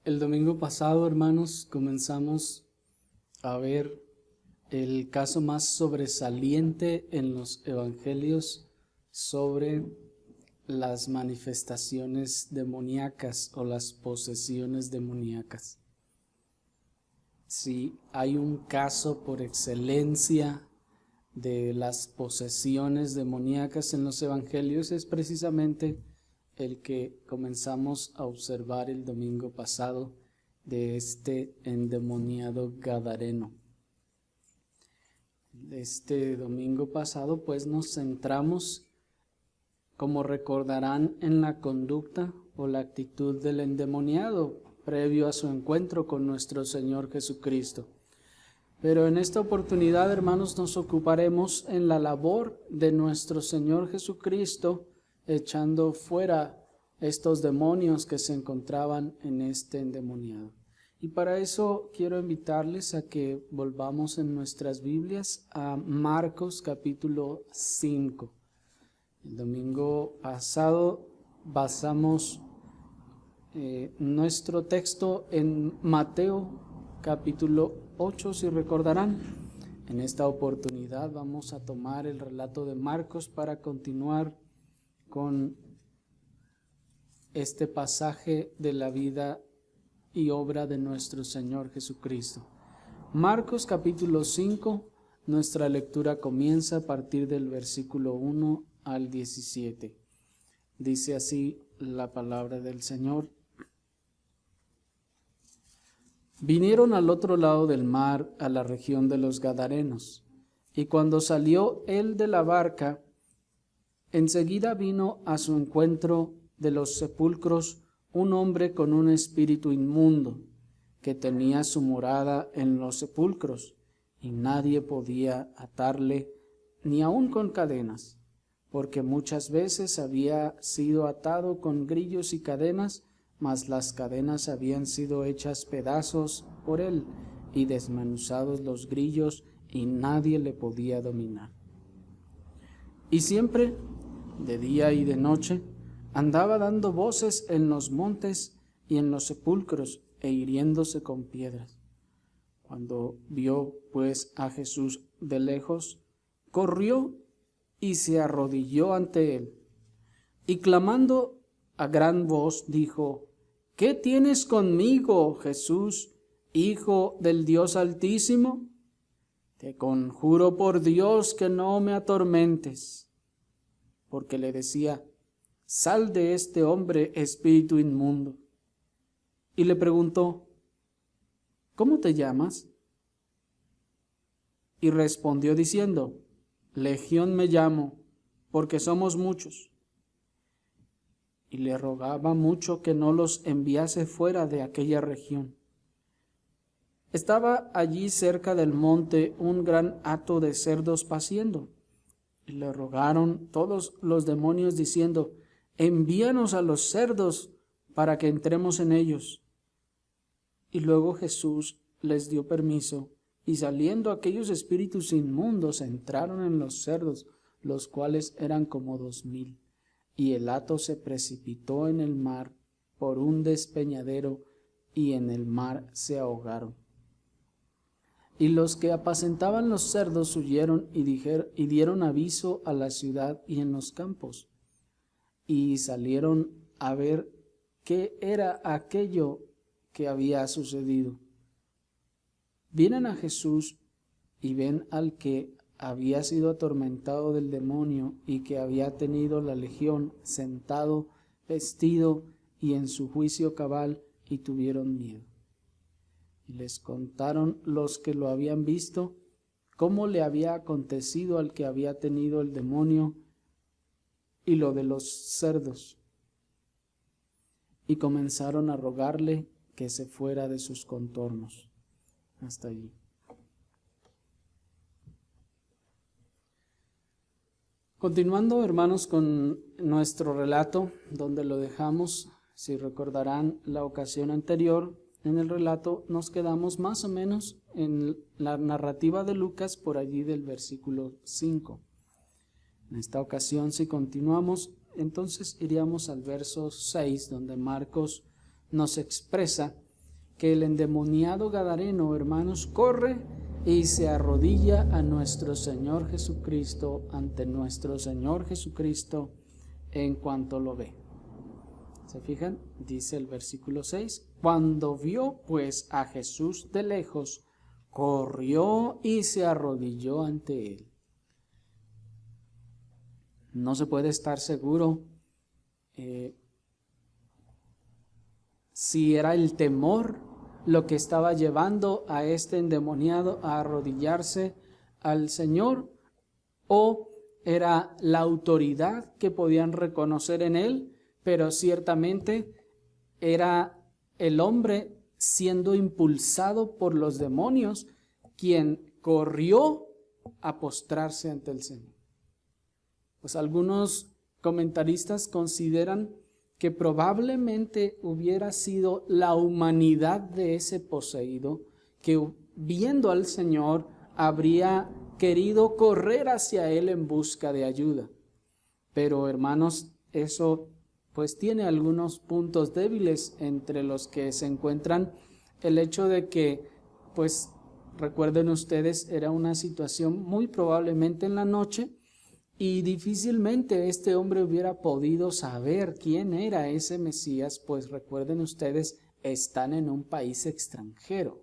El domingo pasado, hermanos, comenzamos a ver el caso más sobresaliente en los evangelios sobre las manifestaciones demoníacas o las posesiones demoníacas. Si hay un caso por excelencia de las posesiones demoníacas en los evangelios, es precisamente el que comenzamos a observar el domingo pasado de este endemoniado gadareno. Este domingo pasado pues nos centramos, como recordarán, en la conducta o la actitud del endemoniado previo a su encuentro con nuestro Señor Jesucristo. Pero en esta oportunidad, hermanos, nos ocuparemos en la labor de nuestro Señor Jesucristo, echando fuera estos demonios que se encontraban en este endemoniado. Y para eso quiero invitarles a que volvamos en nuestras Biblias a Marcos capítulo 5. El domingo pasado basamos nuestro texto en Mateo capítulo 8, si recordarán. En esta oportunidad vamos a tomar el relato de Marcos para continuar con este pasaje de la vida y obra de nuestro Señor Jesucristo. Marcos capítulo 5, nuestra lectura comienza a partir del versículo 1 al 17. Dice así la palabra del Señor. Vinieron al otro lado del mar, a la región de los Gadarenos, y cuando salió él de la barca, enseguida vino a su encuentro de los sepulcros un hombre con un espíritu inmundo, que tenía su morada en los sepulcros, y nadie podía atarle, ni aun con cadenas, porque muchas veces había sido atado con grillos y cadenas, mas las cadenas habían sido hechas pedazos por él, y desmenuzados los grillos, y nadie le podía dominar. Y siempre, de día y de noche, andaba dando voces en los montes y en los sepulcros, e hiriéndose con piedras. Cuando vio pues a Jesús de lejos, corrió y se arrodilló ante él, y clamando a gran voz dijo: ¿Qué tienes conmigo, Jesús, Hijo del Dios Altísimo? Te conjuro por Dios que no me atormentes. Porque le decía: sal de este hombre, espíritu inmundo. Y le preguntó: ¿cómo te llamas? Y respondió diciendo: Legión me llamo, porque somos muchos. Y le rogaba mucho que no los enviase fuera de aquella región. Estaba allí cerca del monte un gran hato de cerdos paciendo, y le rogaron todos los demonios diciendo: envíanos a los cerdos para que entremos en ellos. Y luego Jesús les dio permiso, y saliendo aquellos espíritus inmundos entraron en los cerdos, los cuales eran como 2000. Y el hato se precipitó en el mar por un despeñadero, y en el mar se ahogaron. Y los que apacentaban los cerdos huyeron y dieron aviso a la ciudad y en los campos. Y salieron a ver qué era aquello que había sucedido. Vienen a Jesús y ven al que había sido atormentado del demonio y que había tenido la legión, sentado, vestido y en su juicio cabal, y tuvieron miedo. Y les contaron los que lo habían visto cómo le había acontecido al que había tenido el demonio y lo de los cerdos. Y comenzaron a rogarle que se fuera de sus contornos. Hasta allí. Continuando, hermanos, con nuestro relato, donde lo dejamos, si recordarán la ocasión anterior, en el relato nos quedamos más o menos en la narrativa de Lucas, por allí del versículo 5. En esta ocasión, si continuamos, entonces iríamos al verso 6, donde Marcos nos expresa que el endemoniado gadareno, hermanos, corre y se arrodilla a nuestro Señor Jesucristo, ante nuestro Señor Jesucristo, en cuanto lo ve. ¿Se fijan? Dice el versículo 6, cuando vio pues a Jesús de lejos, corrió y se arrodilló ante él. No se puede estar seguro si era el temor lo que estaba llevando a este endemoniado a arrodillarse al Señor, o era la autoridad que podían reconocer en él, pero ciertamente era el hombre siendo impulsado por los demonios quien corrió a postrarse ante el Señor. Pues algunos comentaristas consideran que probablemente hubiera sido la humanidad de ese poseído que, viendo al Señor, habría querido correr hacia él en busca de ayuda. Pero, hermanos, eso pues tiene algunos puntos débiles, entre los que se encuentran el hecho de que, pues recuerden ustedes, era una situación muy probablemente en la noche, y difícilmente este hombre hubiera podido saber quién era ese Mesías, pues recuerden ustedes, están en un país extranjero,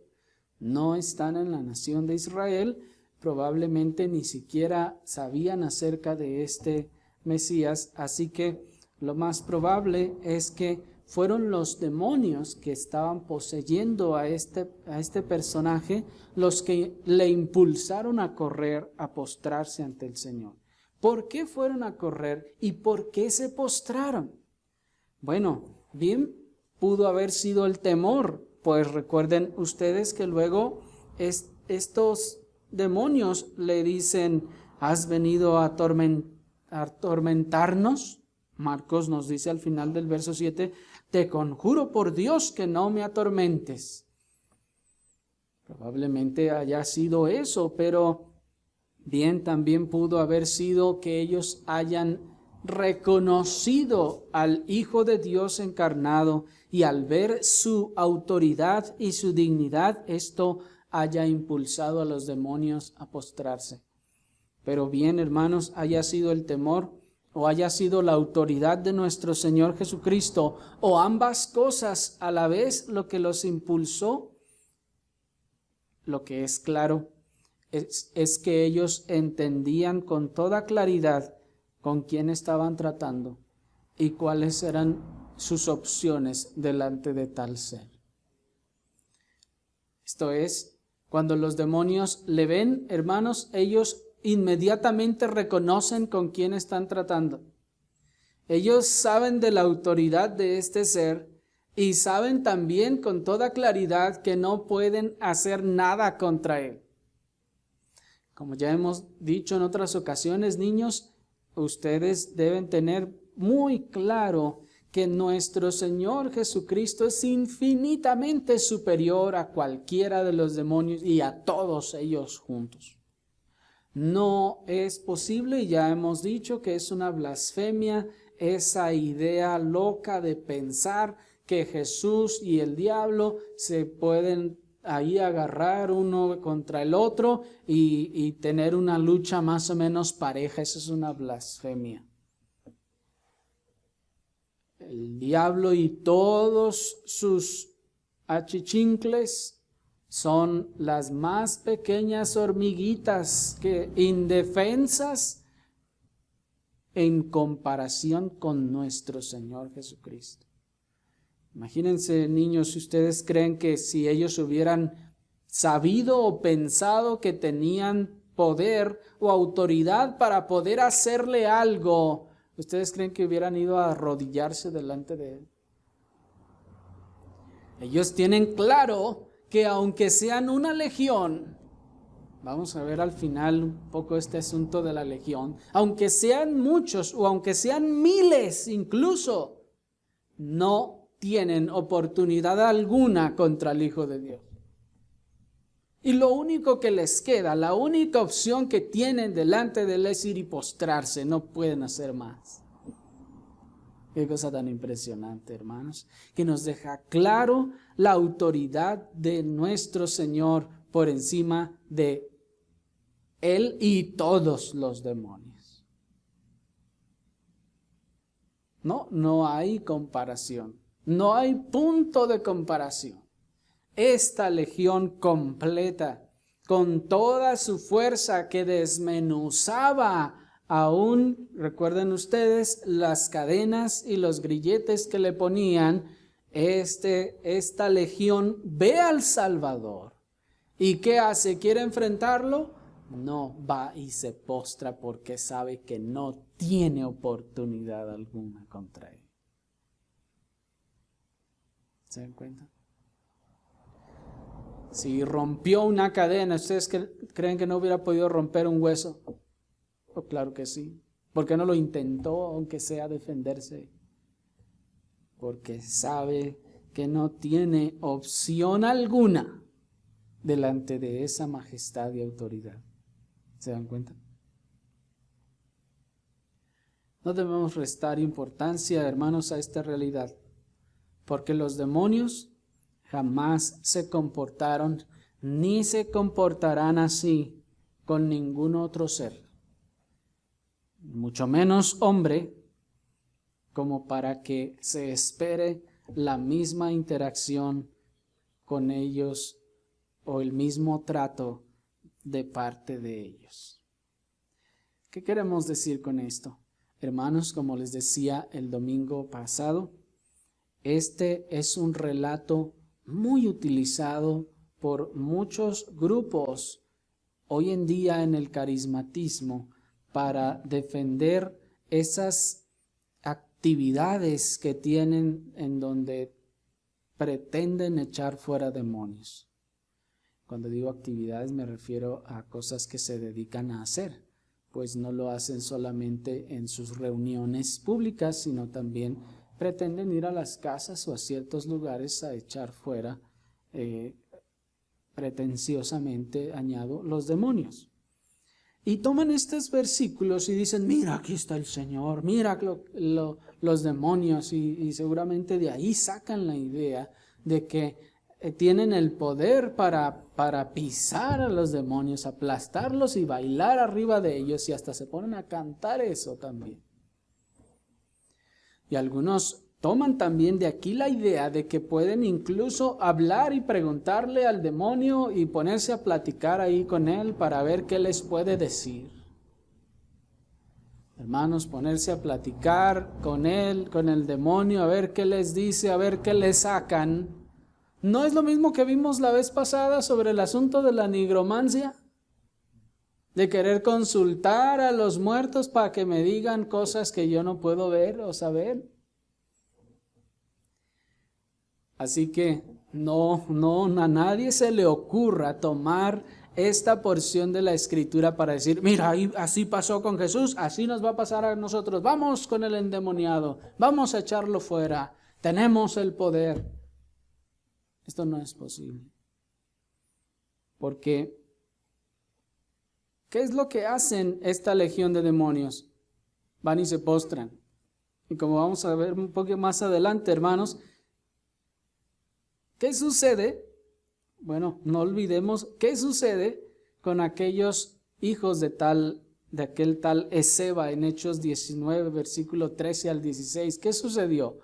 no están en la nación de Israel, probablemente ni siquiera sabían acerca de este Mesías, así que lo más probable es que fueron los demonios que estaban poseyendo a este personaje los que le impulsaron a correr, a postrarse ante el Señor. ¿Por qué fueron a correr y por qué se postraron? Bueno, bien, pudo haber sido el temor, pues recuerden ustedes que luego estos demonios le dicen, ¿has venido a atormentarnos? Marcos nos dice al final del verso 7, te conjuro por Dios que no me atormentes. Probablemente haya sido eso, pero bien, también pudo haber sido que ellos hayan reconocido al Hijo de Dios encarnado y al ver su autoridad y su dignidad, esto haya impulsado a los demonios a postrarse. Pero bien, hermanos, haya sido el temor o haya sido la autoridad de nuestro Señor Jesucristo, o ambas cosas a la vez lo que los impulsó, lo que es claro es que ellos entendían con toda claridad con quién estaban tratando y cuáles eran sus opciones delante de tal ser. Esto es, cuando los demonios le ven, hermanos, ellos inmediatamente reconocen con quién están tratando. Ellos saben de la autoridad de este ser y saben también con toda claridad que no pueden hacer nada contra él. Como ya hemos dicho en otras ocasiones, niños, ustedes deben tener muy claro que nuestro Señor Jesucristo es infinitamente superior a cualquiera de los demonios y a todos ellos juntos. No es posible, y ya hemos dicho que es una blasfemia, esa idea loca de pensar que Jesús y el diablo se pueden ahí agarrar uno contra el otro y tener una lucha más o menos pareja. Eso es una blasfemia. El diablo y todos sus achichincles son las más pequeñas hormiguitas que indefensas en comparación con nuestro Señor Jesucristo. Imagínense, niños, si ustedes creen que si ellos hubieran sabido o pensado que tenían poder o autoridad para poder hacerle algo, ¿ustedes creen que hubieran ido a arrodillarse delante de él? Ellos tienen claro que aunque sean una legión, vamos a ver al final un poco este asunto de la legión, aunque sean muchos o aunque sean miles incluso, no tienen oportunidad alguna contra el Hijo de Dios. Y lo único que les queda, la única opción que tienen delante de él es ir y postrarse, no pueden hacer más. Qué cosa tan impresionante, hermanos, que nos deja claro la autoridad de nuestro Señor por encima de Él y todos los demonios. No hay comparación, no hay punto de comparación. Esta legión completa, con toda su fuerza que desmenuzaba aún, recuerden ustedes, las cadenas y los grilletes que le ponían, esta legión ve al Salvador. ¿Y qué hace? ¿Quiere enfrentarlo? No, va y se postra porque sabe que no tiene oportunidad alguna contra él. ¿Se dan cuenta? Si rompió una cadena, ¿ustedes creen que no hubiera podido romper un hueso? Oh, claro que sí. ¿Por qué no lo intentó, aunque sea defenderse? Porque sabe que no tiene opción alguna delante de esa majestad y autoridad. ¿Se dan cuenta? No debemos restar importancia, hermanos, a esta realidad, porque los demonios jamás se comportaron ni se comportarán así con ningún otro ser, mucho menos hombre, como para que se espere la misma interacción con ellos o el mismo trato de parte de ellos. ¿Qué queremos decir con esto? Hermanos, como les decía el domingo pasado, este es un relato muy utilizado por muchos grupos hoy en día en el carismatismo para defender esas actividades que tienen en donde pretenden echar fuera demonios. Cuando digo actividades me refiero a cosas que se dedican a hacer, pues no lo hacen solamente en sus reuniones públicas, sino también pretenden ir a las casas o a ciertos lugares a echar fuera, pretenciosamente, añado, los demonios. Y toman estos versículos y dicen, mira, aquí está el Señor, mira los demonios, y seguramente de ahí sacan la idea de que tienen el poder para pisar a los demonios, aplastarlos y bailar arriba de ellos, y hasta se ponen a cantar eso también. Y algunos toman también de aquí la idea de que pueden incluso hablar y preguntarle al demonio y ponerse a platicar ahí con él para ver qué les puede decir. Hermanos, ponerse a platicar con él, con el demonio, a ver qué les dice, a ver qué le sacan. ¿No es lo mismo que vimos la vez pasada sobre el asunto de la nigromancia? De querer consultar a los muertos para que me digan cosas que yo no puedo ver o saber. Así que no a nadie se le ocurra tomar esta porción de la Escritura para decir, mira, así pasó con Jesús, así nos va a pasar a nosotros. Vamos con el endemoniado, vamos a echarlo fuera, tenemos el poder. Esto no es posible. Porque, ¿qué es lo que hacen esta legión de demonios? Van y se postran. Y como vamos a ver un poco más adelante, hermanos, ¿qué sucede? Bueno, no olvidemos qué sucede con aquellos hijos de aquel tal Esceva en Hechos 19, versículo 13 al 16. ¿Qué sucedió?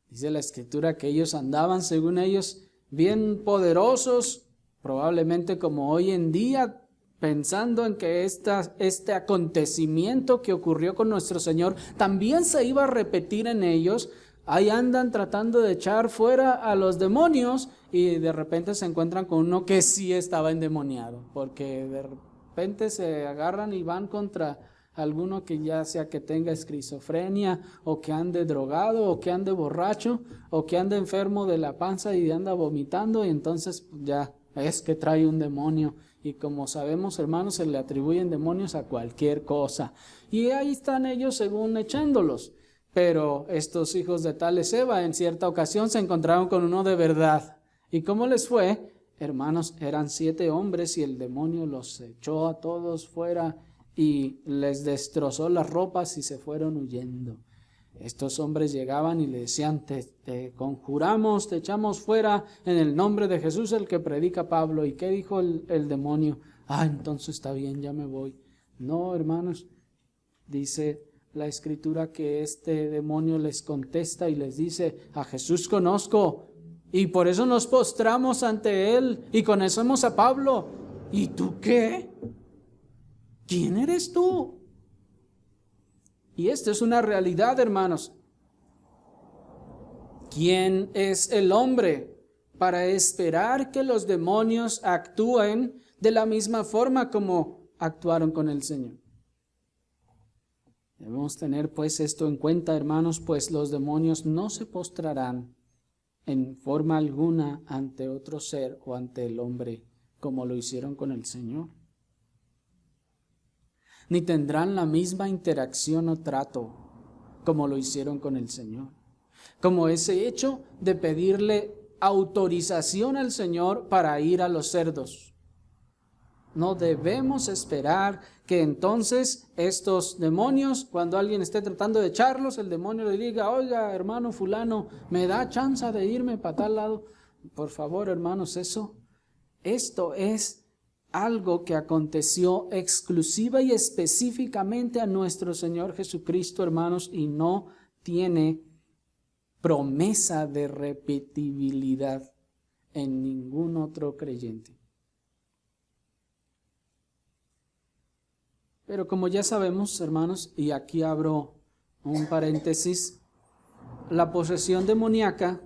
Dice la Escritura que ellos andaban, según ellos, bien poderosos, probablemente como hoy en día, pensando en que este acontecimiento que ocurrió con nuestro Señor también se iba a repetir en ellos. Ahí andan tratando de echar fuera a los demonios y de repente se encuentran con uno que sí estaba endemoniado, porque de repente se agarran y van contra alguno que ya sea que tenga esquizofrenia o que ande drogado o que ande borracho o que ande enfermo de la panza y anda vomitando, y entonces ya es que trae un demonio. Y como sabemos, hermanos, se le atribuyen demonios a cualquier cosa. Y ahí están ellos según echándolos. Pero estos hijos de tal Esceva en cierta ocasión se encontraron con uno de verdad. ¿Y cómo les fue? Hermanos, eran 7 hombres y el demonio los echó a todos fuera y les destrozó las ropas y se fueron huyendo. Estos hombres llegaban y le decían, te conjuramos, te echamos fuera en el nombre de Jesús, el que predica Pablo. ¿Y qué dijo el demonio? Entonces está bien, ya me voy. No, hermanos, dice la Escritura que este demonio les contesta y les dice, a Jesús conozco y por eso nos postramos ante él y conocemos a Pablo. ¿Y tú qué? ¿Quién eres tú? Y esto es una realidad, hermanos. ¿Quién es el hombre para esperar que los demonios actúen de la misma forma como actuaron con el Señor? Debemos tener pues esto en cuenta, hermanos, pues los demonios no se postrarán en forma alguna ante otro ser o ante el hombre como lo hicieron con el Señor. Ni tendrán la misma interacción o trato como lo hicieron con el Señor. Como ese hecho de pedirle autorización al Señor para ir a los cerdos. No debemos esperar que entonces estos demonios, cuando alguien esté tratando de echarlos, el demonio le diga, oiga, hermano fulano, ¿me da chance de irme para tal lado? Por favor, hermanos, esto es algo que aconteció exclusiva y específicamente a nuestro Señor Jesucristo, hermanos, y no tiene promesa de repetibilidad en ningún otro creyente. Pero como ya sabemos, hermanos, y aquí abro un paréntesis, la posesión demoníaca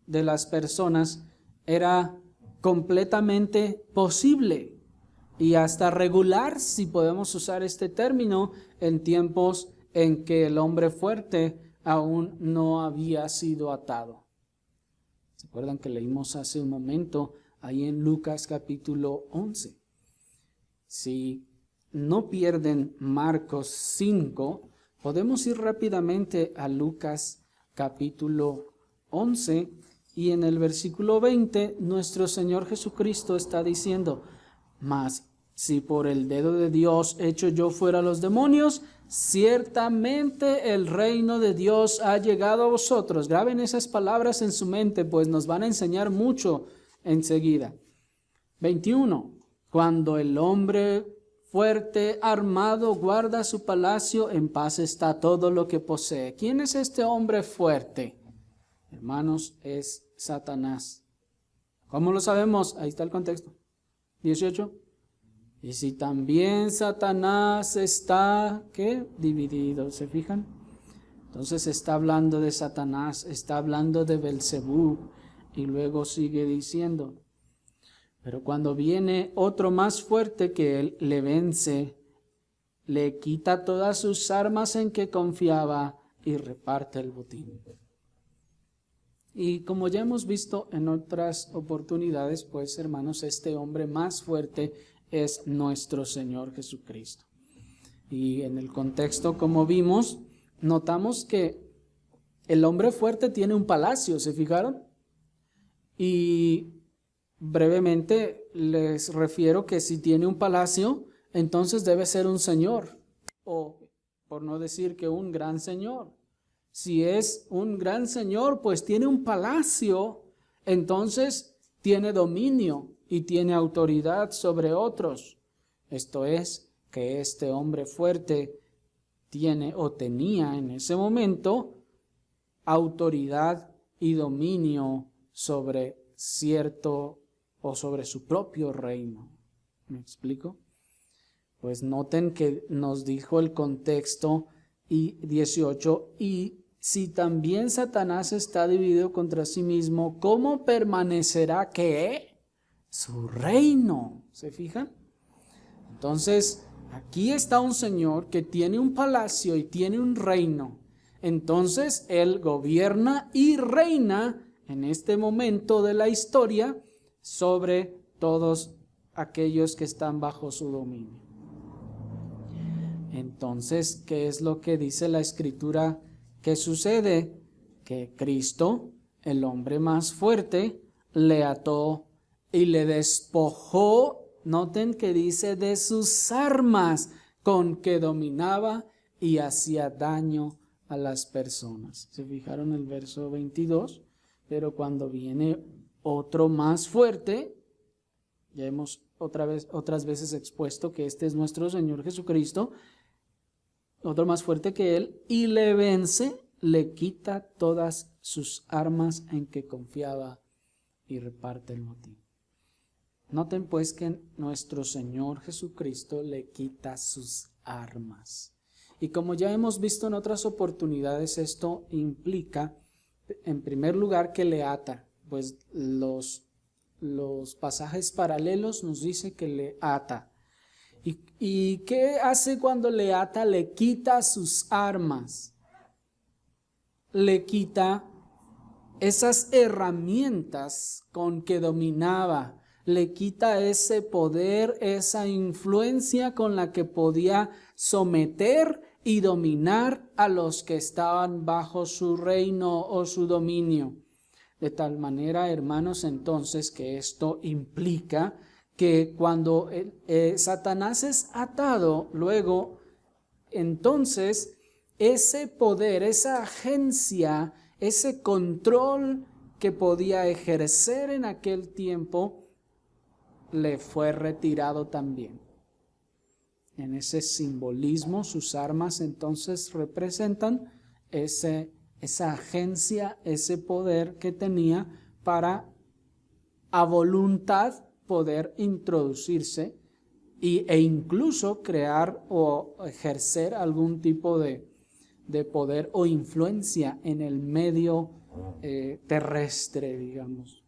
de las personas era completamente posible y hasta regular, si podemos usar este término, en tiempos en que el hombre fuerte aún no había sido atado. ¿Se acuerdan que leímos hace un momento ahí en Lucas capítulo 11? Si no pierden Marcos 5, podemos ir rápidamente a Lucas capítulo 11 y en el versículo 20 nuestro Señor Jesucristo está diciendo, mas si por el dedo de Dios echo yo fuera los demonios, ciertamente el reino de Dios ha llegado a vosotros. Graben esas palabras en su mente, pues nos van a enseñar mucho enseguida. 21. Cuando el hombre fuerte, armado, guarda su palacio, en paz está todo lo que posee. ¿Quién es este hombre fuerte? Hermanos, es Satanás. ¿Cómo lo sabemos? Ahí está el contexto. 18. Y si también Satanás está, ¿qué? Dividido, ¿se fijan? Entonces está hablando de Satanás, está hablando de Belcebú, y luego sigue diciendo, pero cuando viene otro más fuerte que él, le vence, le quita todas sus armas en que confiaba y reparte el botín. Y como ya hemos visto en otras oportunidades, pues hermanos, este hombre más fuerte es nuestro Señor Jesucristo. Y en el contexto, como vimos, notamos que el hombre fuerte tiene un palacio, ¿se fijaron? Y brevemente les refiero que si tiene un palacio, entonces debe ser un señor, o por no decir que un gran señor. Si es un gran señor, pues tiene un palacio, entonces tiene dominio y tiene autoridad sobre otros. Esto es, que este hombre fuerte tiene o tenía en ese momento autoridad y dominio sobre cierto o sobre su propio reino. ¿Me explico? Pues noten que nos dijo el contexto y 18, y si también Satanás está dividido contra sí mismo, ¿cómo permanecerá qué? Su reino. ¿Se fijan? Entonces, aquí está un señor que tiene un palacio y tiene un reino. Entonces, él gobierna y reina en este momento de la historia sobre todos aquellos que están bajo su dominio. Entonces, ¿qué es lo que dice la Escritura que sucede? Que Cristo, el hombre más fuerte, le ató y le despojó, noten que dice, de sus armas con que dominaba y hacía daño a las personas. Se fijaron el verso 22, pero cuando viene otro más fuerte, ya hemos otras veces expuesto que este es nuestro Señor Jesucristo, otro más fuerte que Él, y le vence, le quita todas sus armas en que confiaba y reparte el motín. Noten pues que nuestro Señor Jesucristo le quita sus armas. Y como ya hemos visto en otras oportunidades, esto implica, en primer lugar, que le ata. Pues los pasajes paralelos nos dice que le ata. ¿Y qué hace cuando le ata? Le quita sus armas. Le quita esas herramientas con que dominaba. Le quita ese poder, esa influencia con la que podía someter y dominar a los que estaban bajo su reino o su dominio. De tal manera, hermanos, entonces, que esto implica que cuando Satanás es atado, luego, entonces, ese poder, esa agencia, ese control que podía ejercer en aquel tiempo, le fue retirado también. En ese simbolismo, sus armas entonces representan esa agencia, ese poder que tenía para a voluntad poder introducirse e incluso crear o ejercer algún tipo de poder o influencia en el medio terrestre, digamos.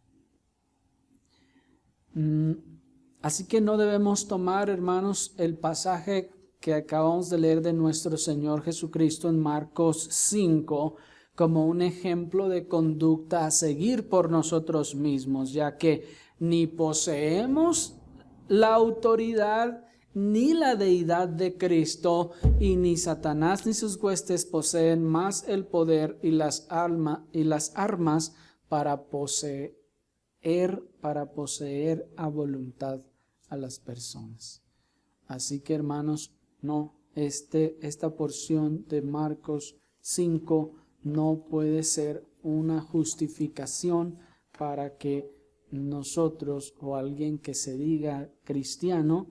Así que no debemos tomar, hermanos, el pasaje que acabamos de leer de nuestro Señor Jesucristo en Marcos 5 como un ejemplo de conducta a seguir por nosotros mismos, ya que ni poseemos la autoridad ni la deidad de Cristo, y ni Satanás ni sus huestes poseen más el poder y las armas para poseer a voluntad a las personas. Así que, hermanos, no, esta porción de Marcos 5 no puede ser una justificación para que nosotros o alguien que se diga cristiano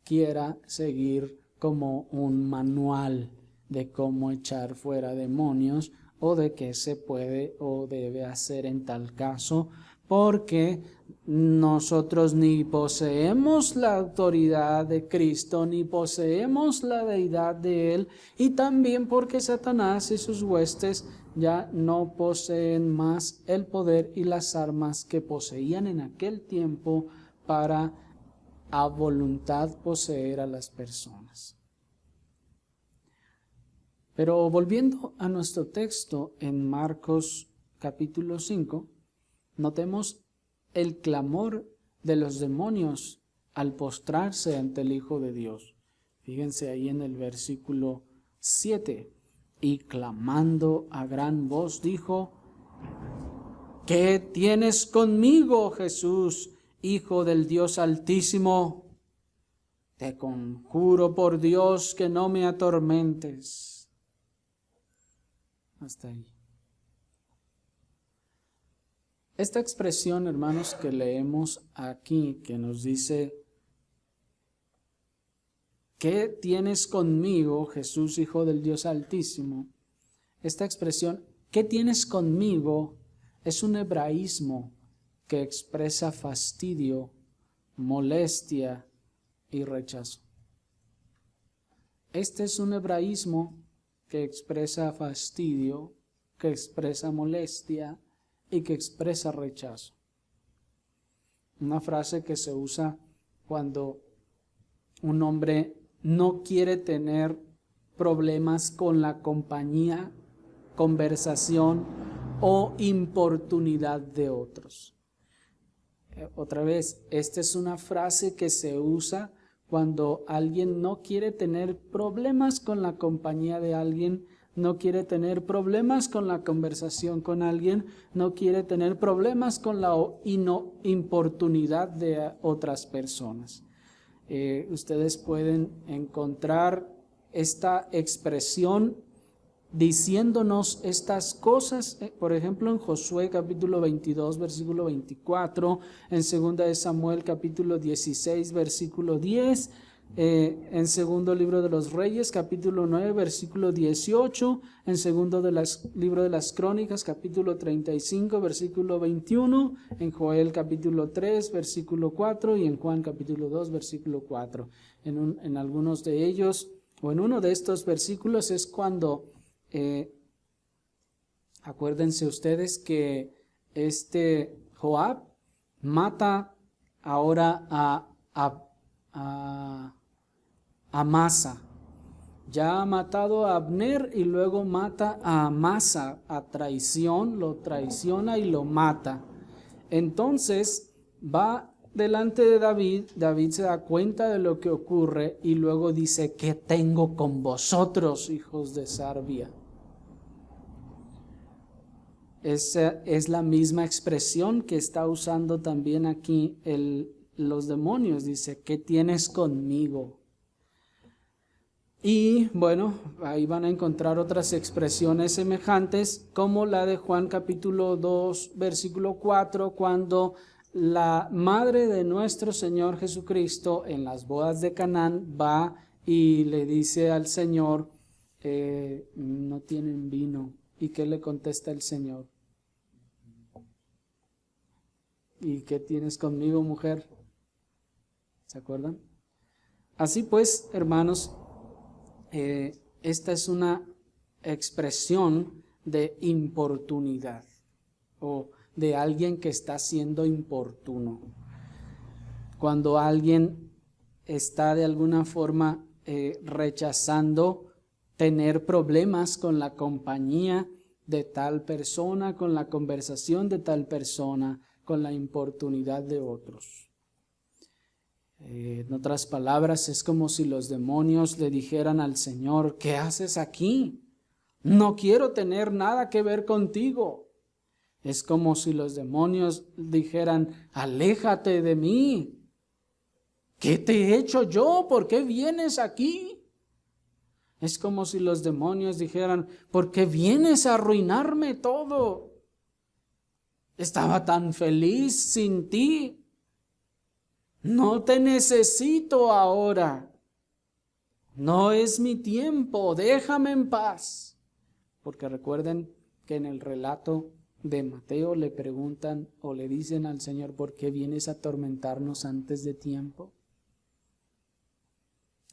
quiera seguir como un manual de cómo echar fuera demonios o de qué se puede o debe hacer en tal caso, porque nosotros ni poseemos la autoridad de Cristo, ni poseemos la deidad de Él, y también porque Satanás y sus huestes ya no poseen más el poder y las armas que poseían en aquel tiempo para a voluntad poseer a las personas. Pero volviendo a nuestro texto en Marcos capítulo 5, notemos el clamor de los demonios al postrarse ante el Hijo de Dios. Fíjense ahí en el versículo 7. Y clamando a gran voz dijo: ¿qué tienes conmigo, Jesús, Hijo del Dios Altísimo? Te conjuro por Dios que no me atormentes. Hasta ahí. Esta expresión, hermanos, que leemos aquí, que nos dice: ¿qué tienes conmigo, Jesús, Hijo del Dios Altísimo? Esta expresión, ¿qué tienes conmigo?, es un hebraísmo que expresa fastidio, molestia y rechazo. Este es un hebraísmo que expresa fastidio, que expresa molestia y que expresa rechazo. Una frase que se usa cuando un hombre no quiere tener problemas con la compañía, conversación o importunidad de otros. Otra vez, esta es una frase que se usa cuando alguien no quiere tener problemas con la compañía de alguien, no quiere tener problemas con la conversación con alguien, no quiere tener problemas con la importunidad de otras personas. Ustedes pueden encontrar esta expresión diciéndonos estas cosas, por ejemplo en Josué capítulo 22 versículo 24, en 2 de Samuel capítulo 16 versículo 10, en segundo libro de los Reyes capítulo 9 versículo 18, en segundo libro de las Crónicas capítulo 35 versículo 21, en Joel capítulo 3 versículo 4 y en Juan capítulo 2 versículo 4. En algunos de ellos o en uno de estos versículos es cuando acuérdense ustedes que Joab mata ahora a Amasa. Ya ha matado a Abner y luego mata a Amasa a traición, lo traiciona y lo mata. Entonces va delante de David, David se da cuenta de lo que ocurre y luego dice: ¿qué tengo con vosotros, hijos de Sarbia? Esa es la misma expresión que está usando también aquí los demonios. Dice: ¿qué tienes conmigo? Y bueno, ahí van a encontrar otras expresiones semejantes, como la de Juan capítulo 2 versículo 4, cuando la madre de nuestro Señor Jesucristo en las bodas de Canaán va y le dice al Señor: no tienen vino. ¿Y qué le contesta el Señor? ¿Y qué tienes conmigo, mujer? ¿Se acuerdan? Así pues, hermanos, esta es una expresión de importunidad o de alguien que está siendo importuno. Cuando alguien está de alguna forma rechazando tener problemas con la compañía de tal persona, con la conversación de tal persona, con la importunidad de otros. En otras palabras, es como si los demonios le dijeran al Señor: ¿qué haces aquí? No quiero tener nada que ver contigo. Es como si los demonios dijeran: aléjate de mí. ¿Qué te he hecho yo? ¿Por qué vienes aquí? Es como si los demonios dijeran: ¿por qué vienes a arruinarme todo? Estaba tan feliz sin ti. No te necesito ahora. No es mi tiempo. Déjame en paz. Porque recuerden que en el relato de Mateo le preguntan o le dicen al Señor: ¿por qué vienes a atormentarnos antes de tiempo?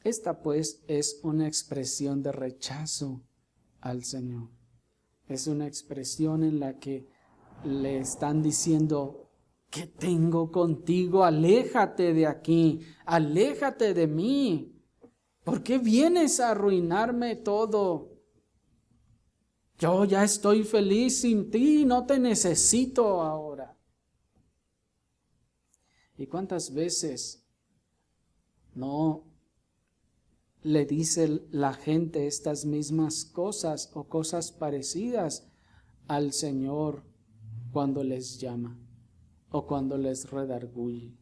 Esta pues es una expresión de rechazo al Señor. Es una expresión en la que le están diciendo: ¿qué tengo contigo? Aléjate de aquí, aléjate de mí. ¿Por qué vienes a arruinarme todo? Yo ya estoy feliz sin ti, no te necesito ahora. ¿Y cuántas veces no le dice la gente estas mismas cosas o cosas parecidas al Señor cuando les llama o cuando les redarguye?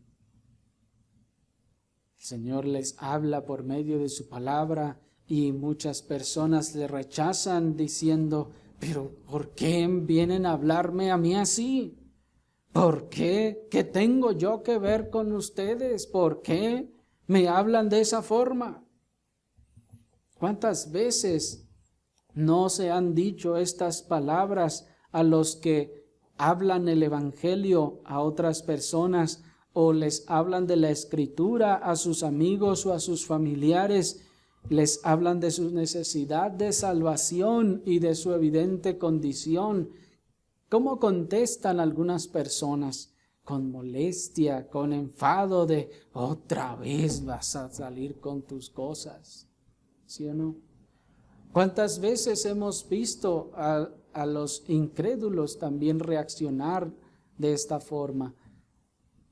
El Señor les habla por medio de su palabra y muchas personas le rechazan diciendo: ¿pero por qué vienen a hablarme a mí así? ¿Por qué? ¿Qué tengo yo que ver con ustedes? ¿Por qué me hablan de esa forma? ¿Cuántas veces no se han dicho estas palabras a los que hablan el evangelio a otras personas o les hablan de la escritura a sus amigos o a sus familiares? Les hablan de su necesidad de salvación y de su evidente condición. ¿Cómo contestan algunas personas? Con molestia, con enfado de: otra vez vas a salir con tus cosas. ¿Sí o no? ¿Cuántas veces hemos visto a los incrédulos también reaccionar de esta forma?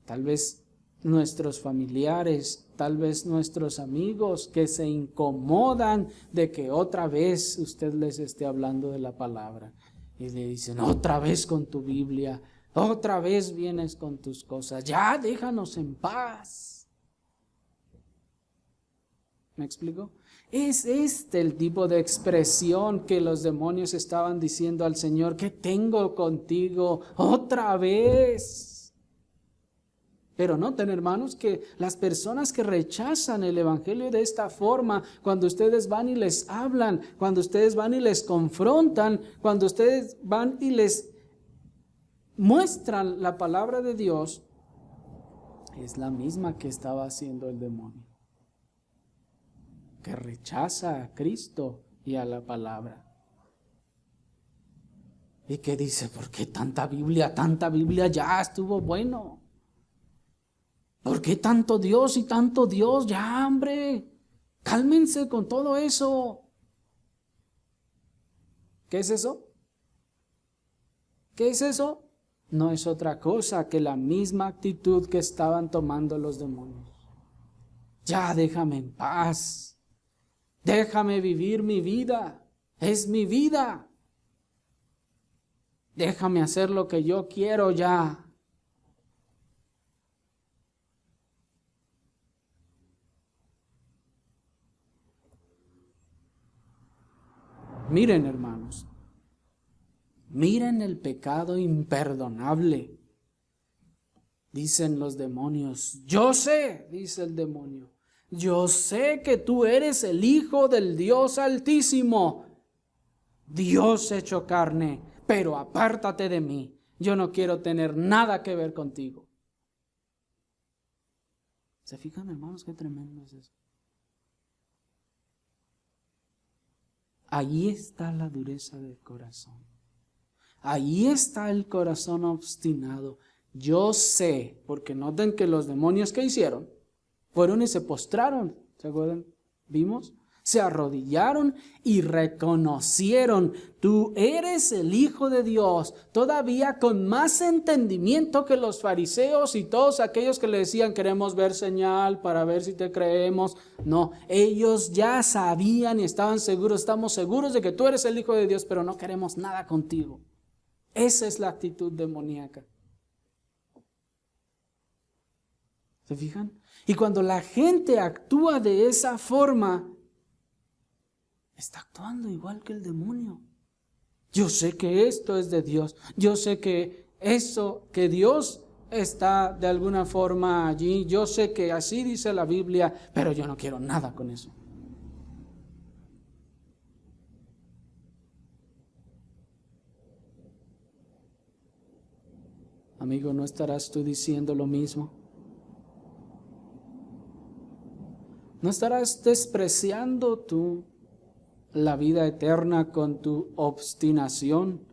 Tal vez nuestros familiares, tal vez nuestros amigos que se incomodan de que otra vez usted les esté hablando de la palabra y le dicen: otra vez con tu Biblia, otra vez vienes con tus cosas, ya déjanos en paz. ¿Me explico? Es este el tipo de expresión que los demonios estaban diciendo al Señor: ¿qué tengo contigo otra vez? Pero noten, hermanos, que las personas que rechazan el evangelio de esta forma, cuando ustedes van y les hablan, cuando ustedes van y les confrontan, cuando ustedes van y les muestran la palabra de Dios, es la misma que estaba haciendo el demonio, que rechaza a Cristo y a la palabra. Y que dice: ¿por qué tanta Biblia? Tanta Biblia ya estuvo bueno. ¿Por qué tanto Dios y tanto Dios? Ya, hombre, cálmense con todo eso. ¿Qué es eso? ¿Qué es eso? No es otra cosa que la misma actitud que estaban tomando los demonios. Ya déjame en paz. Déjame vivir mi vida. Es mi vida. Déjame hacer lo que yo quiero ya. Miren, hermanos, miren el pecado imperdonable. Dicen los demonios: yo sé, dice el demonio, yo sé que tú eres el Hijo del Dios Altísimo, Dios hecho carne, pero apártate de mí, yo no quiero tener nada que ver contigo. ¿Se fijan, hermanos, qué tremendo es eso? Ahí está la dureza del corazón. Ahí está el corazón obstinado. Yo sé, porque noten que los demonios, ¿qué hicieron? Fueron y se postraron. ¿Se acuerdan? ¿Vimos? Se arrodillaron y reconocieron: tú eres el Hijo de Dios, todavía con más entendimiento que los fariseos y todos aquellos que le decían: queremos ver señal para ver si te creemos. No, ellos ya sabían y estaban seguros: estamos seguros de que tú eres el Hijo de Dios, pero no queremos nada contigo. Esa es la actitud demoníaca. ¿Se fijan? Y cuando la gente actúa de esa forma, está actuando igual que el demonio. Yo sé que esto es de Dios. Yo sé que eso, que Dios está de alguna forma allí. Yo sé que así dice la Biblia, pero yo no quiero nada con eso. Amigo, ¿no estarás tú diciendo lo mismo? ¿No estarás despreciando tú la vida eterna con tu obstinación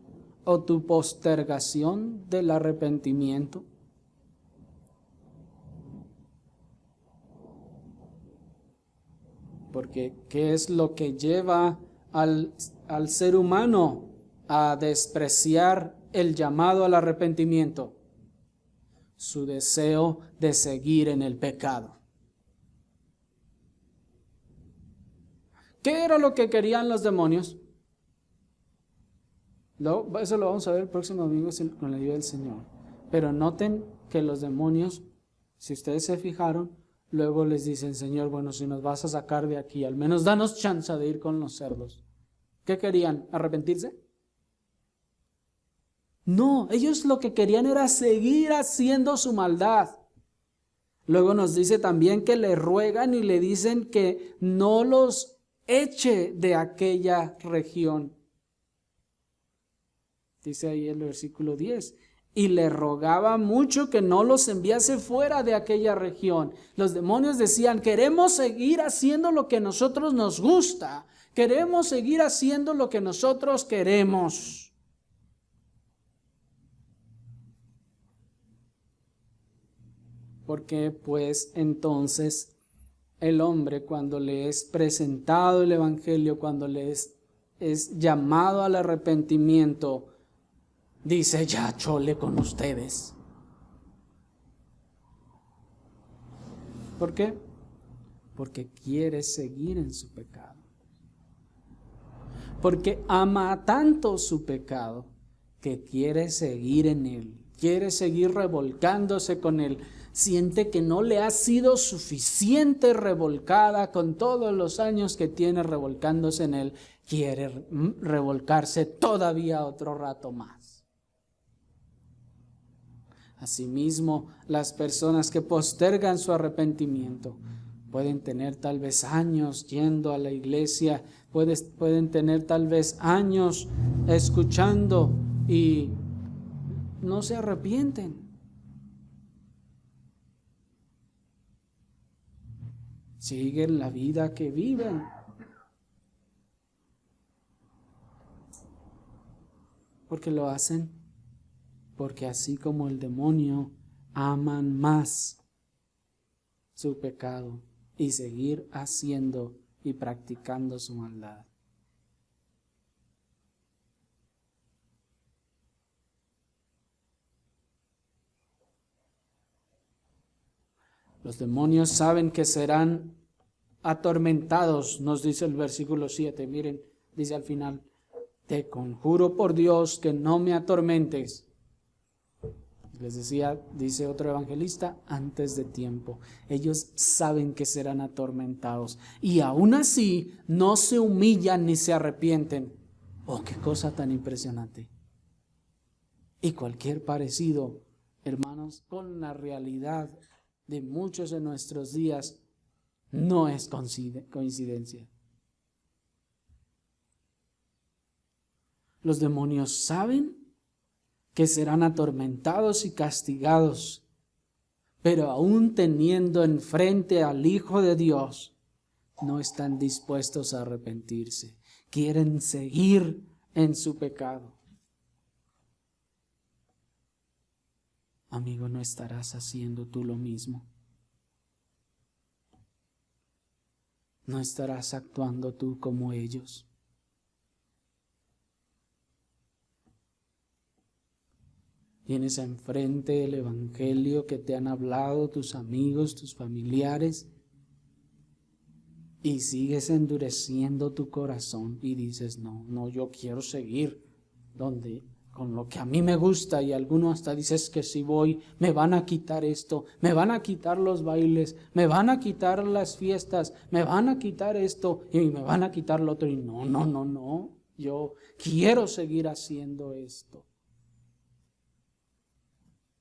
o tu postergación del arrepentimiento? Porque ¿qué es lo que lleva al ser humano a despreciar el llamado al arrepentimiento? Su deseo de seguir en el pecado. ¿Qué era lo que querían los demonios? Eso lo vamos a ver el próximo domingo con la ayuda del Señor. Pero noten que los demonios, si ustedes se fijaron, luego les dicen: Señor, bueno, si nos vas a sacar de aquí, al menos danos chance de ir con los cerdos. ¿Qué querían? ¿Arrepentirse? No, ellos lo que querían era seguir haciendo su maldad. Luego nos dice también que le ruegan y le dicen que no los eche de aquella región. Dice ahí el versículo 10. Y le rogaba mucho que no los enviase fuera de aquella región. Los demonios decían: queremos seguir haciendo lo que a nosotros nos gusta. Queremos seguir haciendo lo que nosotros queremos. Porque pues entonces el hombre, cuando le es presentado el evangelio, cuando le es llamado al arrepentimiento, dice: ya chole con ustedes. ¿Por qué? Porque quiere seguir en su pecado. Porque ama tanto su pecado que quiere seguir en él. quiere seguir revolcándose con él, siente que no le ha sido suficiente revolcada con todos los años que tiene revolcándose en él, quiere revolcarse todavía otro rato más. Asimismo, las personas que postergan su arrepentimiento pueden tener tal vez años yendo a la iglesia, pueden tener tal vez años escuchando y no se arrepienten. Siguen la vida que viven. Porque lo hacen porque así como el demonio aman más su pecado y seguir haciendo y practicando su maldad. Los demonios saben que serán atormentados, nos dice el versículo 7. Miren, dice al final: te conjuro por Dios que no me atormentes. Les decía, dice otro evangelista, antes de tiempo. Ellos saben que serán atormentados y aún así no se humillan ni se arrepienten. Oh, qué cosa tan impresionante. Y cualquier parecido, hermanos, con la realidad de muchos de nuestros días no es coincidencia. Los demonios saben que serán atormentados y castigados, pero aún teniendo enfrente al Hijo de Dios, no están dispuestos a arrepentirse. Quieren seguir en su pecado. Amigo, ¿no estarás haciendo tú lo mismo? ¿No estarás actuando tú como ellos? Tienes enfrente el evangelio que te han hablado tus amigos, tus familiares, y sigues endureciendo tu corazón y dices, no, yo quiero seguir con lo que a mí me gusta, y alguno hasta dices que si voy me van a quitar esto, me van a quitar los bailes, me van a quitar las fiestas, me van a quitar esto y me van a quitar lo otro, y no, yo quiero seguir haciendo esto.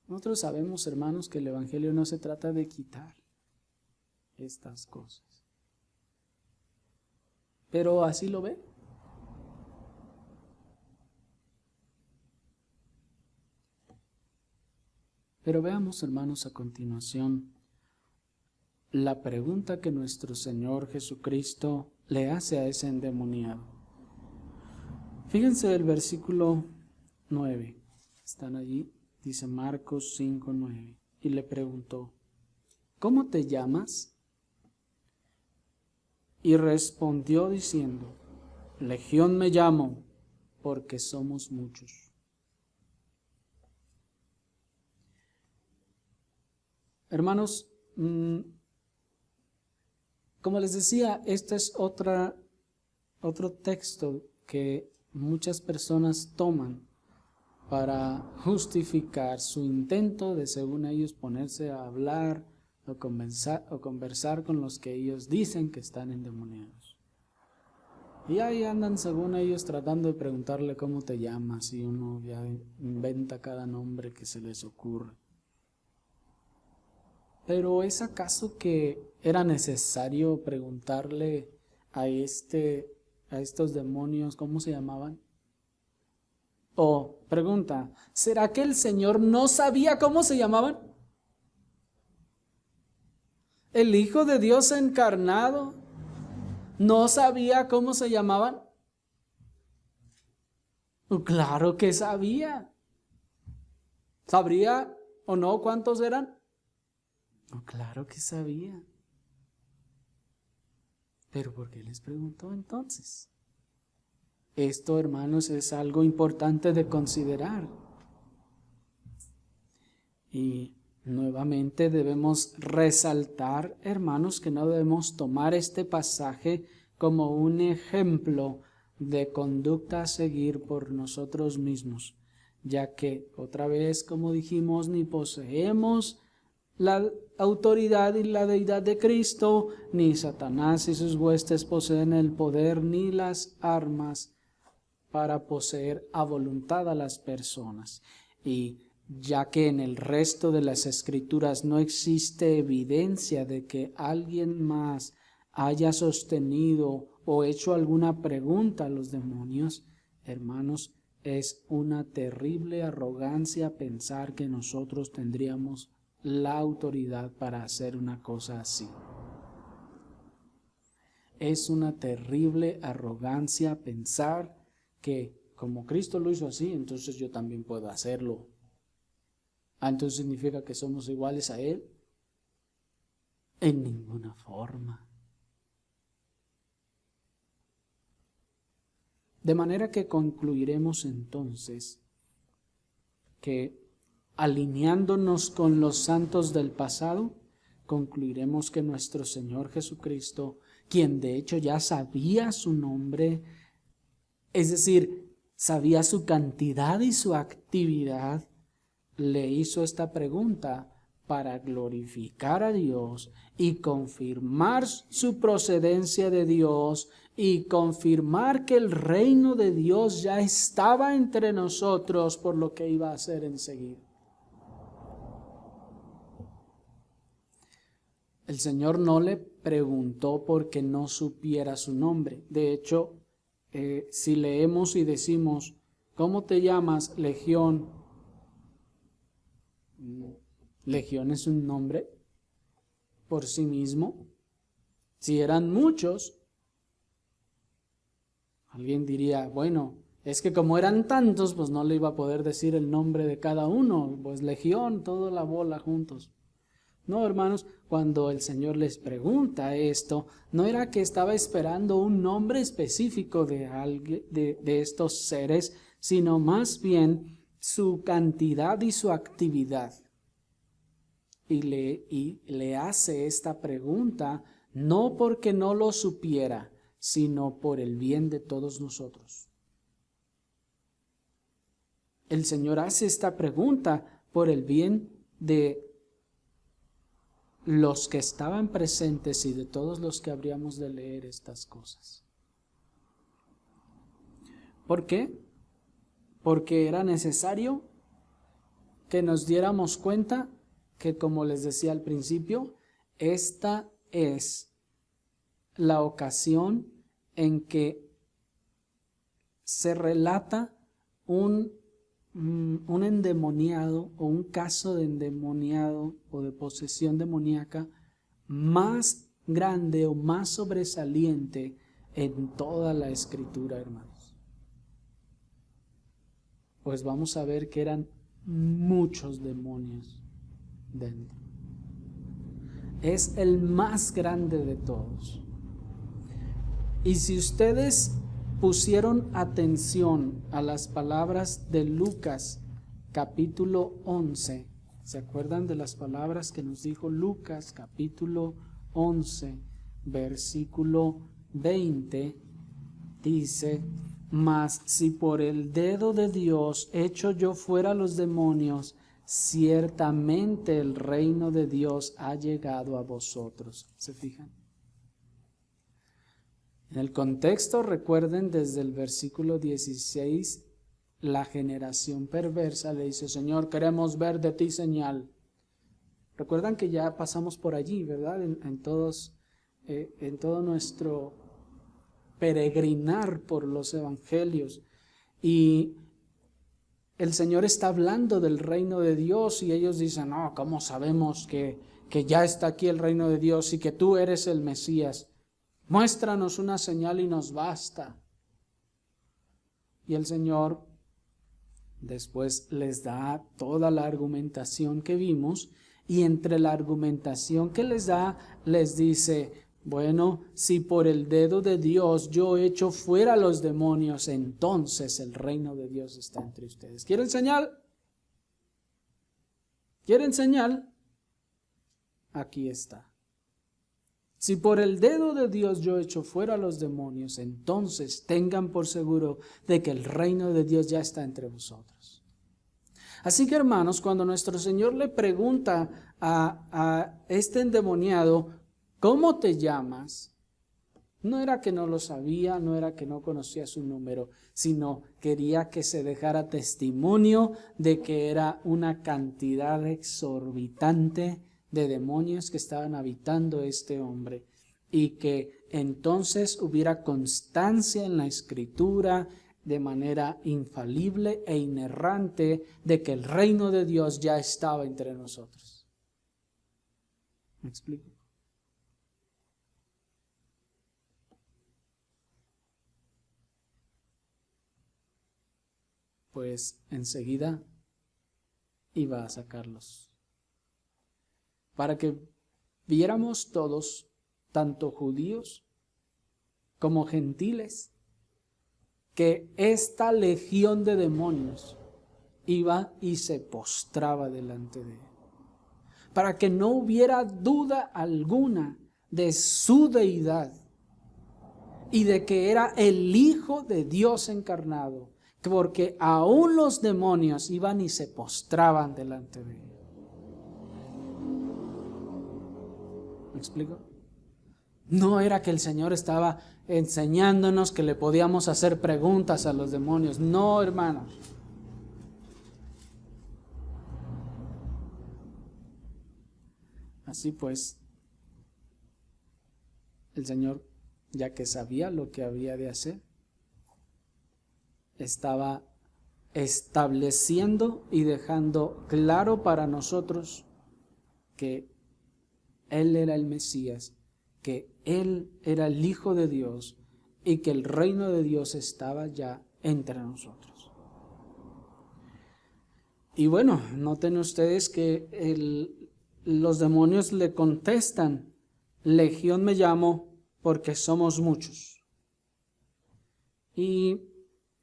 Nosotros sabemos, hermanos, que el evangelio no se trata de quitar estas cosas. Pero así lo ve. Pero veamos, hermanos, a continuación la pregunta que nuestro Señor Jesucristo le hace a ese endemoniado. Fíjense el versículo 9. Están allí. Dice Marcos 5:9. Y le preguntó: ¿cómo te llamas? Y respondió diciendo: Legión me llamo, porque somos muchos. Hermanos, como les decía, este es otro texto que muchas personas toman para justificar su intento de, según ellos, ponerse a hablar o conversar con los que ellos dicen que están endemoniados. Y ahí andan, según ellos, tratando de preguntarle cómo te llamas, y uno ya inventa cada nombre que se les ocurre. Pero ¿es acaso que era necesario preguntarle a estos demonios cómo se llamaban? O pregunta, ¿será que el Señor no sabía cómo se llamaban? ¿El Hijo de Dios encarnado no sabía cómo se llamaban? Claro que sabía. ¿Sabría o no cuántos eran? Claro que sabía. ¿Pero por qué les preguntó entonces? Esto, hermanos, es algo importante de considerar. Y nuevamente debemos resaltar, hermanos, que no debemos tomar este pasaje como un ejemplo de conducta a seguir por nosotros mismos. ya que, otra vez, como dijimos, ni poseemos la autoridad y la deidad de Cristo, ni Satanás y sus huestes poseen el poder ni las armas para poseer a voluntad a las personas. Y ya que en el resto de las Escrituras no existe evidencia de que alguien más haya sostenido o hecho alguna pregunta a los demonios, hermanos, es una terrible arrogancia pensar que nosotros tendríamos la autoridad para hacer una cosa así. Es una terrible arrogancia pensar que como Cristo lo hizo así, entonces yo también puedo hacerlo. Entonces significa que somos iguales a Él. En ninguna forma. De manera que concluiremos entonces que alineándonos con los santos del pasado, concluiremos que nuestro Señor Jesucristo, quien de hecho ya sabía su nombre, es decir, sabía su cantidad y su actividad, le hizo esta pregunta para glorificar a Dios y confirmar su procedencia de Dios y confirmar que el reino de Dios ya estaba entre nosotros por lo que iba a hacer enseguida. El Señor no le preguntó porque no supiera su nombre. De hecho, si leemos y decimos, ¿cómo te llamas? Legión. Legión es un nombre por sí mismo. Si eran muchos, alguien diría, bueno, es que como eran tantos, pues no le iba a poder decir el nombre de cada uno, pues legión, toda la bola juntos. No, hermanos, cuando el Señor les pregunta esto, no era que estaba esperando un nombre específico de estos seres, sino más bien su cantidad y su actividad. Y le hace esta pregunta no porque no lo supiera, sino por el bien de todos nosotros. El Señor hace esta pregunta por el bien de los que estaban presentes y de todos los que habríamos de leer estas cosas. ¿Por qué? Porque era necesario que nos diéramos cuenta que, como les decía al principio, esta es la ocasión en que se relata un endemoniado o un caso de endemoniado o de posesión demoníaca más grande o más sobresaliente en toda la Escritura, hermanos. Pues vamos a ver que eran muchos demonios dentro. Es el más grande de todos. Y si ustedes pusieron atención a las palabras de Lucas capítulo 11, ¿se acuerdan de las palabras que nos dijo Lucas capítulo 11, versículo 20? Dice, mas si por el dedo de Dios echo yo fuera los demonios, ciertamente el reino de Dios ha llegado a vosotros. ¿Se fijan? En el contexto, recuerden, desde el versículo 16, la generación perversa le dice, Señor, queremos ver de ti señal. Recuerdan que ya pasamos por allí, ¿verdad? En todo nuestro peregrinar por los evangelios. Y el Señor está hablando del reino de Dios y ellos dicen, no, ¿cómo sabemos que ya está aquí el reino de Dios y que tú eres el Mesías? Muéstranos una señal y nos basta. Y el Señor después les da toda la argumentación que vimos, y entre la argumentación que les da, les dice, bueno, si por el dedo de Dios yo echo fuera los demonios, entonces el reino de Dios está entre ustedes. ¿Quieren señal? ¿Quieren señal? Aquí está. Si por el dedo de Dios yo echo fuera los demonios, entonces tengan por seguro de que el reino de Dios ya está entre vosotros. Así que, hermanos, cuando nuestro Señor le pregunta a este endemoniado, ¿cómo te llamas?, no era que no lo sabía, no era que no conocía su número, sino quería que se dejara testimonio de que era una cantidad exorbitante de demonios que estaban habitando este hombre, y que entonces hubiera constancia en la Escritura de manera infalible e inerrante de que el reino de Dios ya estaba entre nosotros. ¿Me explico? Pues enseguida iba a sacarlos, para que viéramos todos, tanto judíos como gentiles, que esta legión de demonios iba y se postraba delante de él, para que no hubiera duda alguna de su deidad y de que era el Hijo de Dios encarnado, porque aún los demonios iban y se postraban delante de él. ¿Me explico? No era que el Señor estaba enseñándonos que le podíamos hacer preguntas a los demonios. No, hermanos. Así pues, el Señor, ya que sabía lo que había de hacer, estaba estableciendo y dejando claro para nosotros que Él era el Mesías, que Él era el Hijo de Dios y que el reino de Dios estaba ya entre nosotros. Y bueno, noten ustedes que los demonios le contestan: Legión me llamo porque somos muchos. Y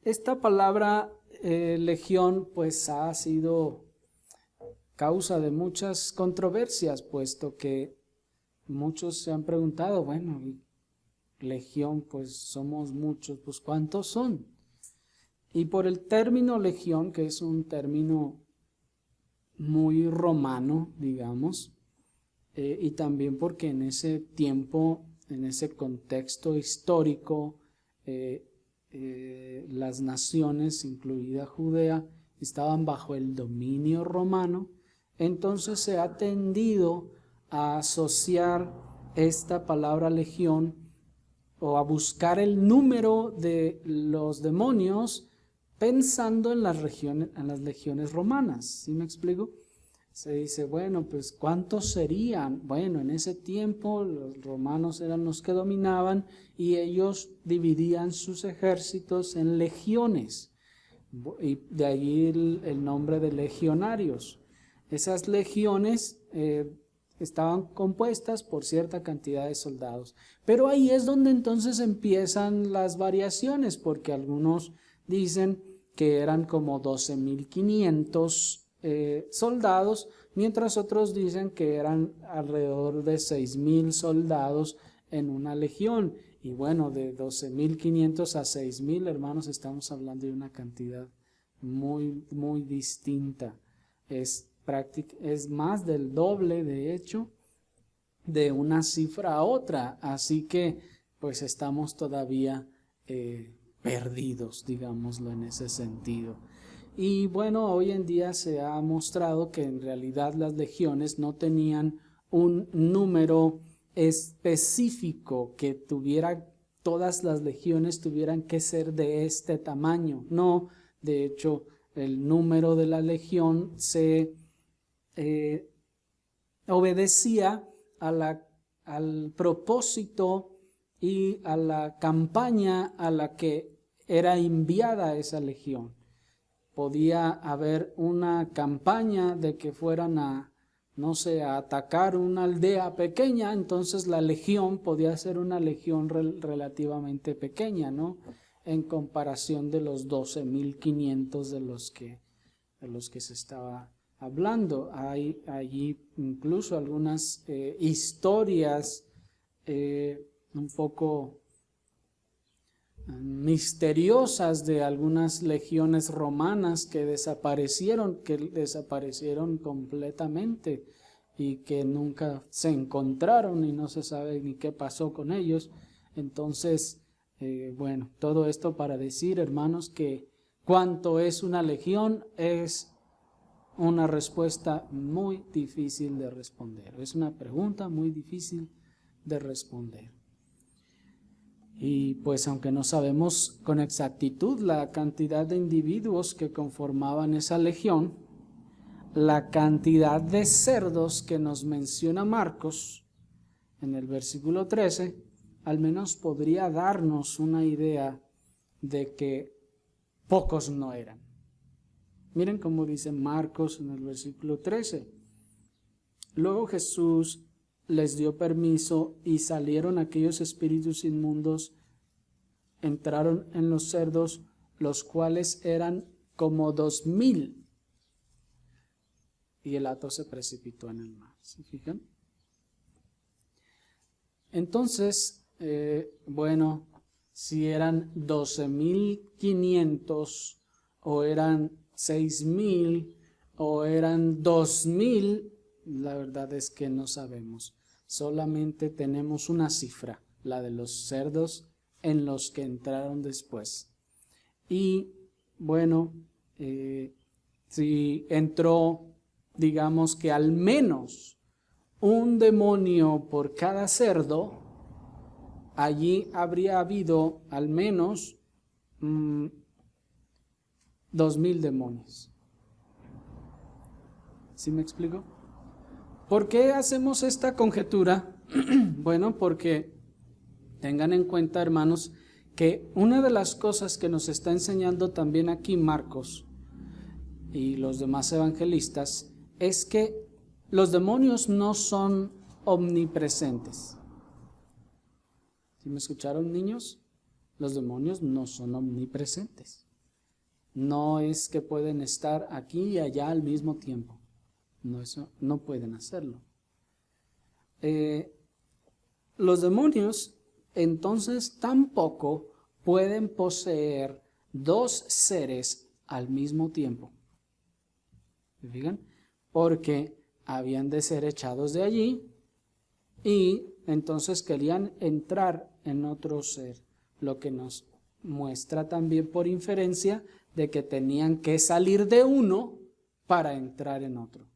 esta palabra legión pues ha sido causa de muchas controversias, puesto que muchos se han preguntado, bueno, legión, pues somos muchos, pues ¿cuántos son? Y por el término legión, que es un término muy romano, digamos, y también porque en ese tiempo, en ese contexto histórico, las naciones, incluida Judea, estaban bajo el dominio romano. Entonces se ha tendido a asociar esta palabra legión o a buscar el número de los demonios pensando en las legiones romanas. ¿Sí me explico? Se dice, bueno, pues ¿cuántos serían? Bueno, en ese tiempo los romanos eran los que dominaban y ellos dividían sus ejércitos en legiones, y de allí el nombre de legionarios. Esas legiones estaban compuestas por cierta cantidad de soldados, pero ahí es donde entonces empiezan las variaciones, porque algunos dicen que eran como 12.500 soldados, mientras otros dicen que eran alrededor de 6.000 soldados en una legión. Y bueno, de 12.500 a 6.000, hermanos, estamos hablando de una cantidad muy, muy distinta. Es más del doble, de hecho, de una cifra a otra. Así que, pues estamos todavía perdidos, digámoslo en ese sentido. Y bueno, hoy en día se ha mostrado que en realidad las legiones no tenían un número específico que tuviera, todas las legiones tuvieran que ser de este tamaño. No, de hecho, el número de la legión se obedecía al propósito y a la campaña a la que era enviada esa legión. Podía haber una campaña de que fueran a, no sé, a atacar una aldea pequeña, entonces la legión podía ser una legión relativamente pequeña, ¿no? En comparación de los 12.500 de los que se estaba hablando. Hay allí incluso algunas historias un poco misteriosas de algunas legiones romanas que desaparecieron completamente y que nunca se encontraron y no se sabe ni qué pasó con ellos. Entonces, bueno, todo esto para decir, hermanos, que cuánto es una legión es una respuesta muy difícil de responder. Es una pregunta muy difícil de responder. Y pues aunque no sabemos con exactitud la cantidad de individuos que conformaban esa legión, la cantidad de cerdos que nos menciona Marcos en el versículo 13, al menos podría darnos una idea de que pocos no eran. Miren cómo dice Marcos en el versículo 13. Luego Jesús les dio permiso y salieron aquellos espíritus inmundos, entraron en los cerdos, los cuales eran como 2,000. Y el hato se precipitó en el mar. ¿Se fijan? Entonces, bueno, si eran 12,500 o eran 6,000 o eran 2,000, la verdad es que no sabemos. Solamente tenemos una cifra, la de los cerdos en los que entraron después. Y bueno, si entró, digamos que al menos un demonio por cada cerdo, allí habría habido al menos 2,000 demonios. ¿Sí me explico? ¿Por qué hacemos esta conjetura? Bueno, porque tengan en cuenta, hermanos, que una de las cosas que nos está enseñando también aquí Marcos y los demás evangelistas es que los demonios no son omnipresentes. ¿Sí me escucharon, niños? Los demonios no son omnipresentes. No es que pueden estar aquí y allá al mismo tiempo. No, eso no pueden hacerlo. Los demonios entonces tampoco pueden poseer dos seres al mismo tiempo. ¿Se fijan? Porque habían de ser echados de allí y entonces querían entrar en otro ser, lo que nos muestra también por inferencia de que tenían que salir de uno para entrar en otro,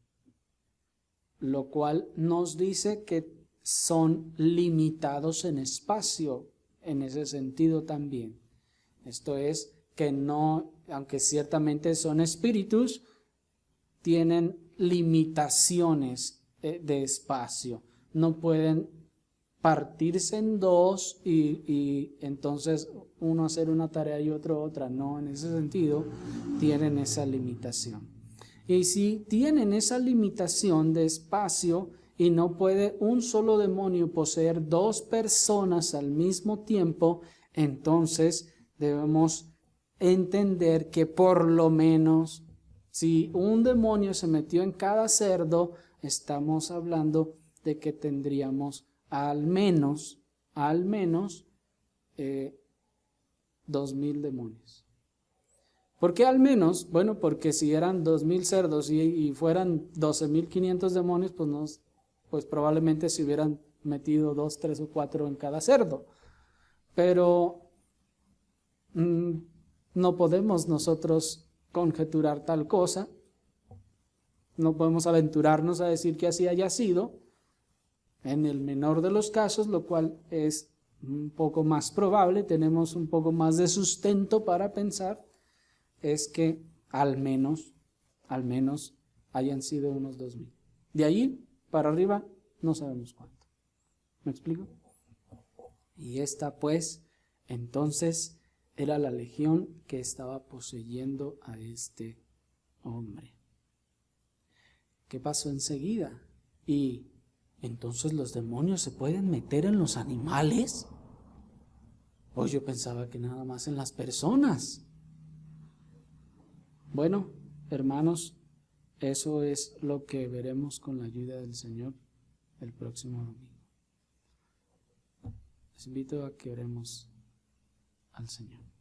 lo cual nos dice que son limitados en espacio en ese sentido también. Esto es que no, aunque ciertamente son espíritus, tienen limitaciones de espacio. No pueden partirse en dos y entonces uno hacer una tarea y otro otra. No, en ese sentido tienen esa limitación. Y si tienen esa limitación de espacio y no puede un solo demonio poseer dos personas al mismo tiempo, entonces debemos entender que por lo menos si un demonio se metió en cada cerdo, estamos hablando de que tendríamos al menos 2,000 demonios. ¿Por qué al menos? Bueno, porque si eran 2,000 cerdos y fueran 12,500 demonios, pues probablemente se hubieran metido 2, 3 o 4 en cada cerdo. Pero no podemos nosotros conjeturar tal cosa, no podemos aventurarnos a decir que así haya sido, en el menor de los casos, lo cual es un poco más probable, tenemos un poco más de sustento para pensar, es que al menos hayan sido unos 2,000. De ahí para arriba no sabemos cuánto. ¿Me explico? Y esta pues, entonces, era la legión que estaba poseyendo a este hombre. ¿Qué pasó enseguida? Y entonces los demonios se pueden meter en los animales. Pues yo pensaba que nada más en las personas. Bueno, hermanos, eso es lo que veremos con la ayuda del Señor el próximo domingo. Les invito a que oremos al Señor.